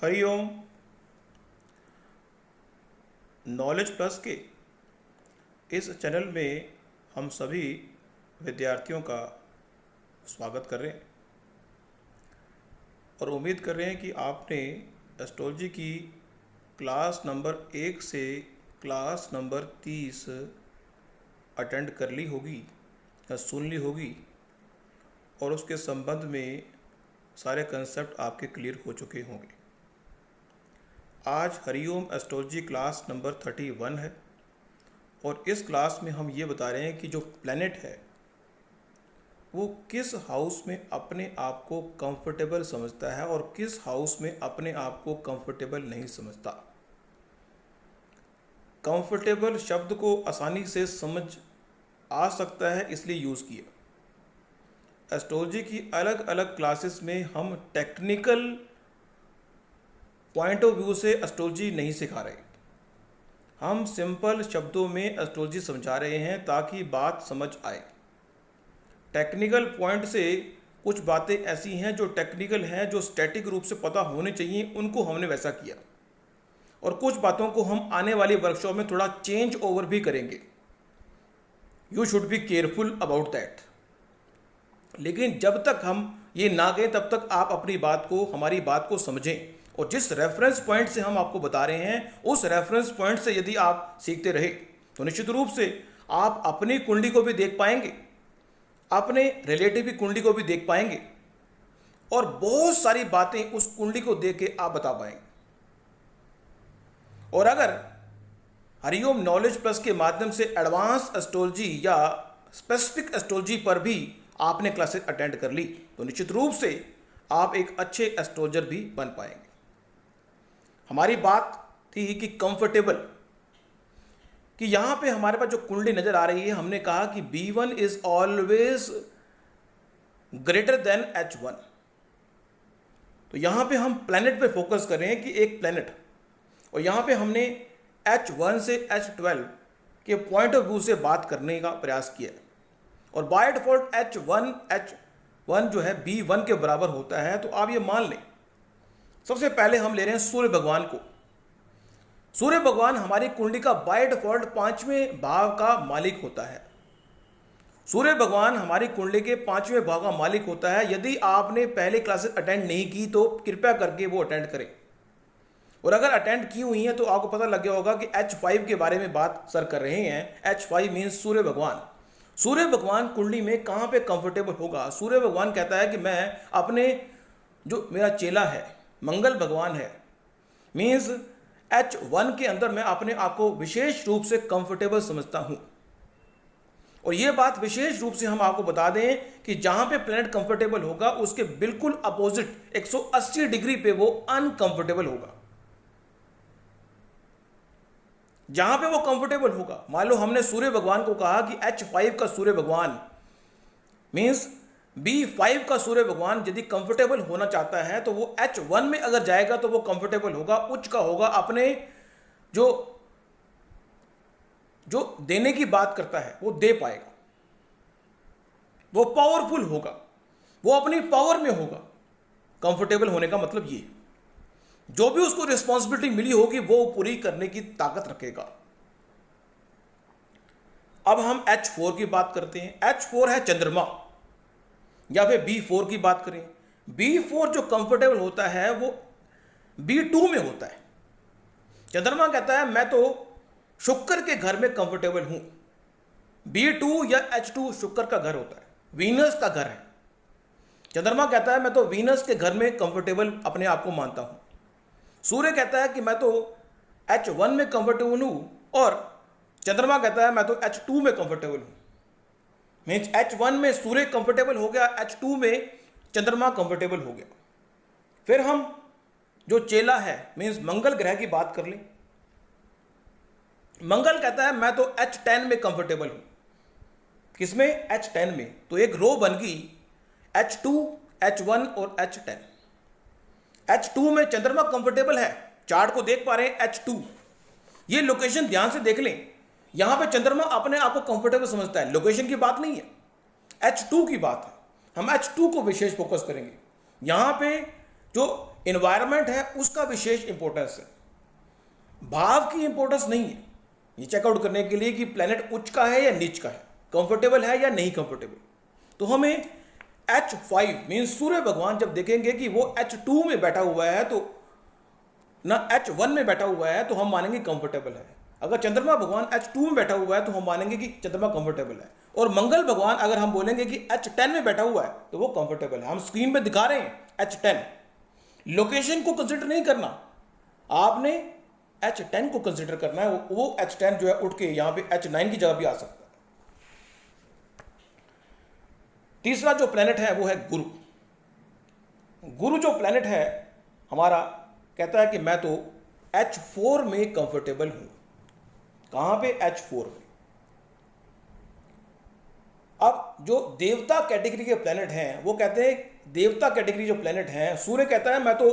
Hariom. Knowledge plus के इस channel में हम सभी विद्यार्थियों का स्वागत कर रहे हैं और उम्मीद कर रहे हैं कि आपने एस्ट्रोलॉजी की क्लास नंबर 1 से क्लास नंबर 30 अटेंड कर ली होगी या सुन ली होगी और उसके संबंध में सारे कंसेप्ट आपके क्लियर हो चुके होंगे। आज हरिओम एस्ट्रोलॉजी क्लास नंबर 31 है और इस क्लास में हम ये बता रहे हैं कि जो प्लैनेट है वो किस हाउस में अपने आप को कंफर्टेबल समझता है और किस हाउस में अपने आप को कंफर्टेबल नहीं समझता। कंफर्टेबल शब्द को आसानी से समझ आ सकता है इसलिए यूज़ किया। एस्ट्रोलॉजी की अलग अलग क्लासेस में हम टेक्निकल पॉइंट ऑफ व्यू से एस्ट्रोलॉजी नहीं सिखा रहे, हम सिंपल शब्दों में एस्ट्रोलॉजी समझा रहे हैं ताकि बात समझ आए। टेक्निकल पॉइंट से कुछ बातें ऐसी हैं जो टेक्निकल हैं, जो स्टैटिक रूप से पता होने चाहिए, उनको हमने वैसा किया और कुछ बातों को हम आने वाली वर्कशॉप में थोड़ा चेंज ओवर भी करेंगे। You should be careful about that. लेकिन जब तक हम ये ना कहें तब तक आप अपनी बात को, हमारी बात को समझें और जिस रेफरेंस पॉइंट से हम आपको बता रहे हैं उस रेफरेंस पॉइंट से यदि आप सीखते रहे तो निश्चित रूप से आप अपनी कुंडली को भी देख पाएंगे, अपने रिलेटिव की कुंडली को भी देख पाएंगे और बहुत सारी बातें उस कुंडली को देख के आप बता पाएंगे। और अगर हरिओम नॉलेज प्लस के माध्यम से एडवांस एस्ट्रोलॉजी या स्पेसिफिक एस्ट्रोलॉजी पर भी आपने क्लासेस अटेंड कर ली तो निश्चित रूप से आप एक अच्छे एस्ट्रोलॉजर भी बन पाएंगे। हमारी बात थी कि कंफर्टेबल, कि यहां पे हमारे पास जो कुंडली नजर आ रही है, हमने कहा कि B1 is always greater than H1। तो यहां पे हम प्लैनेट पे फोकस कर रहे हैं कि एक प्लैनेट, और यहां पे हमने H1 से H12 के पॉइंट ऑफ व्यू से बात करने का प्रयास किया और बाय डिफॉल्ट H1 जो है B1 के बराबर होता है। तो आप ये मान लें, सबसे पहले हम ले रहे हैं सूर्य भगवान को। सूर्य भगवान हमारी कुंडली का बाय डिफॉल्ट 5वें भाव का मालिक होता है। सूर्य भगवान हमारी कुंडली के 5वें भाव का मालिक होता है। यदि आपने पहले क्लासेस अटेंड नहीं की तो कृपया करके वो अटेंड करें, और अगर अटेंड की हुई हैं तो आपको पता लग गया होगा कि H5 के बारे में बात सर कर रहे हैं। H5 मीन्स सूर्य भगवान। सूर्य भगवान कुंडली में कहाँ पे कंफर्टेबल होगा? सूर्य भगवान कहता है कि मैं अपने, जो मेरा चेला है मंगल भगवान है, मीन्स H1 के अंदर मैं अपने आप को विशेष रूप से कंफर्टेबल समझता हूं। और यह बात विशेष रूप से हम आपको बता दें कि जहां पे प्लैनेट कंफर्टेबल होगा उसके बिल्कुल अपोजिट 180 डिग्री पे वो अनकंफर्टेबल होगा। जहां पे वो कंफर्टेबल होगा, मान लो हमने सूर्य भगवान को कहा कि H5 का सूर्य भगवान मीन्स B5 का सूर्य भगवान यदि कंफर्टेबल होना चाहता है तो वो H1 में अगर जाएगा तो वो कंफर्टेबल होगा, उच्च का होगा, अपने जो देने की बात करता है वो दे पाएगा, वो पावरफुल होगा, वो अपनी पावर में होगा। कंफर्टेबल होने का मतलब ये, जो भी उसको रिस्पॉन्सिबिलिटी मिली होगी वो पूरी करने की ताकत रखेगा। अब हम H4 की बात करते हैं। H4 है चंद्रमा, या फिर B4 की बात करें। B4 जो कंफर्टेबल होता है वो B2 में होता है। चंद्रमा कहता है मैं तो शुक्र के घर में कंफर्टेबल हूं। B2 या H2 शुक्र का घर होता है, वीनस का घर है। चंद्रमा कहता है मैं तो वीनस के घर में कंफर्टेबल अपने आप को मानता हूं। सूर्य कहता है कि मैं तो H1 में कंफर्टेबल हूं और चंद्रमा कहता है मैं तो H2 में कंफर्टेबल हूं। मीन्स H1 में सूर्य कंफर्टेबल हो गया, H2 में चंद्रमा कंफर्टेबल हो गया। फिर हम जो चेला है मीन्स मंगल ग्रह की बात कर लें। मंगल कहता है मैं तो H10 में कंफर्टेबल हूं। किसमें? H10 में। तो एक रो बन गई H2, H1 और H10। H2 में चंद्रमा कंफर्टेबल है, चार्ट को देख पा रहे हैं H2। ये लोकेशन ध्यान से देख लें, यहां पे चंद्रमा अपने आप को कंफर्टेबल समझता है, लोकेशन की बात नहीं है, H2 की बात है। हम H2 को विशेष फोकस करेंगे। यहां पे जो इन्वायरमेंट है उसका विशेष इंपॉर्टेंस है, भाव की इंपॉर्टेंस नहीं है ये चेकआउट करने के लिए कि प्लेनेट उच्च का है या नीच का है, कंफर्टेबल है या नहीं कंफर्टेबल। तो हमें H5 मीन सूर्य भगवान जब देखेंगे कि वो H2 में बैठा हुआ है तो ना H1 में बैठा हुआ है तो हम मानेंगे कंफर्टेबल है। अगर चंद्रमा भगवान H2 में बैठा हुआ है तो हम मानेंगे कि चंद्रमा कंफर्टेबल है। और मंगल भगवान अगर हम बोलेंगे कि H10 में बैठा हुआ है तो वो कंफर्टेबल है। हम स्क्रीन पे दिखा रहे हैं H10, लोकेशन को कंसिडर नहीं करना, आपने H10 को कंसिडर करना है। वो H10 जो है उठ के यहां पे H9 की जगह भी आ सकता है। तीसरा जो प्लेनेट है वो है गुरु। गुरु जो प्लेनेट है हमारा कहता है कि मैं तो H4 में कंफर्टेबल हूं। कहां पे? H4 में। अब जो देवता कैटेगरी के प्लेनेट हैं वो कहते हैं, देवता कैटेगरी जो प्लेनेट हैं, सूर्य कहता है मैं तो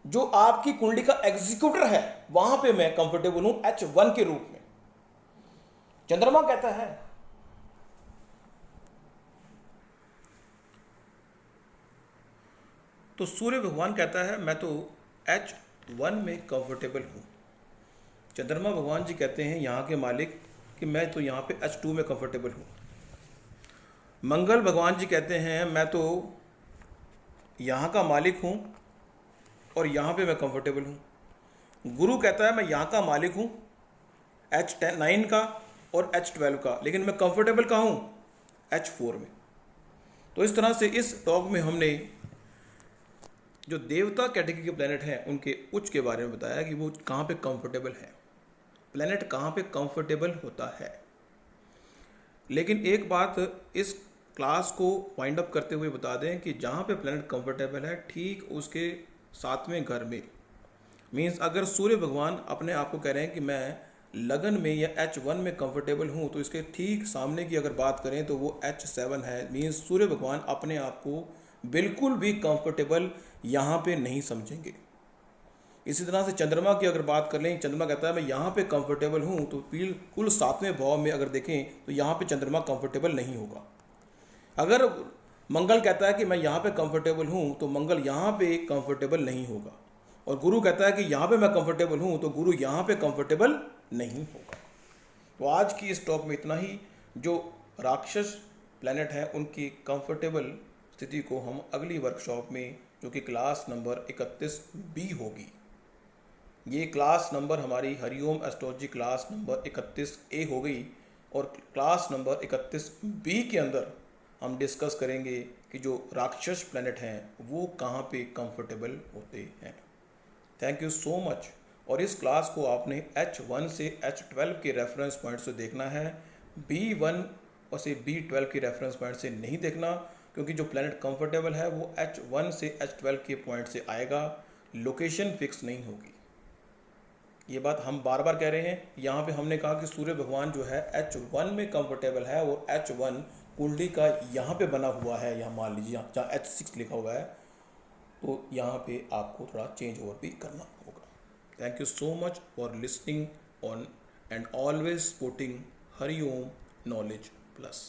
जो आपकी कुंडली का एग्जीक्यूटर है वहां पे मैं कंफर्टेबल हूं H1 के रूप में। चंद्रमा कहता है तो सूर्य भगवान कहता है मैं तो H1 में कंफर्टेबल हूं। चंद्रमा भगवान जी कहते हैं यहाँ के मालिक कि मैं तो यहाँ पे H2 में कंफर्टेबल हूँ। मंगल भगवान जी कहते हैं मैं तो यहाँ का मालिक हूँ और यहाँ पे मैं कंफर्टेबल हूँ। गुरु कहता है मैं यहाँ का मालिक हूँ H9 का और H12 का, लेकिन मैं कंफर्टेबल कहाँ हूँ? H4 में। तो इस तरह से इस टॉक में हमने जो देवता कैटेगरी के प्लेनेट हैं उनके उच्च के बारे में बताया कि वो कहाँ पे कंफर्टेबल है, प्लेनेट कहाँ पे कंफर्टेबल होता है। लेकिन एक बात इस क्लास को वाइंड अप करते हुए बता दें कि जहाँ पे प्लेनेट कंफर्टेबल है ठीक उसके 7वें घर में, मीन्स अगर सूर्य भगवान अपने आप को कह रहे हैं कि मैं लगन में या H1 में कंफर्टेबल हूँ तो इसके ठीक सामने की अगर बात करें तो वो H7 है। मीन्स सूर्य भगवान अपने आप को बिल्कुल भी कंफर्टेबल यहाँ पे नहीं समझेंगे। इसी तरह से चंद्रमा की अगर बात कर लें, चंद्रमा कहता है मैं यहाँ पे कंफर्टेबल हूँ, तो बिल्कुल 7वें भाव में अगर देखें तो यहाँ पे चंद्रमा कंफर्टेबल नहीं होगा। अगर मंगल कहता है कि मैं यहाँ पे कंफर्टेबल हूँ तो मंगल यहाँ पे कंफर्टेबल नहीं होगा। और गुरु कहता है कि यहाँ पे मैं कंफर्टेबल हूँ तो गुरु यहाँ पे कंफर्टेबल नहीं होगा। तो आज की इस टॉक में इतना ही। जो राक्षस प्लैनेट है उनकी कंफर्टेबल स्थिति को हम अगली वर्कशॉप में, जो कि क्लास नंबर 31B होगी, ये क्लास नंबर हमारी Hariom astrology class number 31A हो गई, और क्लास नंबर 31B के अंदर हम डिस्कस करेंगे कि जो राक्षस प्लैनेट हैं वो कहाँ पे कंफर्टेबल होते हैं। Thank you so much. और इस क्लास को आपने H1 से H12 के रेफरेंस पॉइंट से देखना है, B1 और से B12 के रेफरेंस पॉइंट से नहीं देखना, क्योंकि जो प्लैनेट कंफर्टेबल है वो H1 से H12 के पॉइंट से आएगा, लोकेशन फिक्स नहीं होगी। ये बात हम बार बार कह रहे हैं। यहाँ पे हमने कहा कि सूर्य भगवान जो है H1 में कंफर्टेबल है और H1 कुंडली का यहाँ पे बना हुआ है, यहाँ मान लीजिए जहाँ H6 लिखा हुआ है, तो यहाँ पे आपको थोड़ा चेंज ओवर भी करना होगा। Thank you so much for listening on and always supporting Hariom knowledge plus.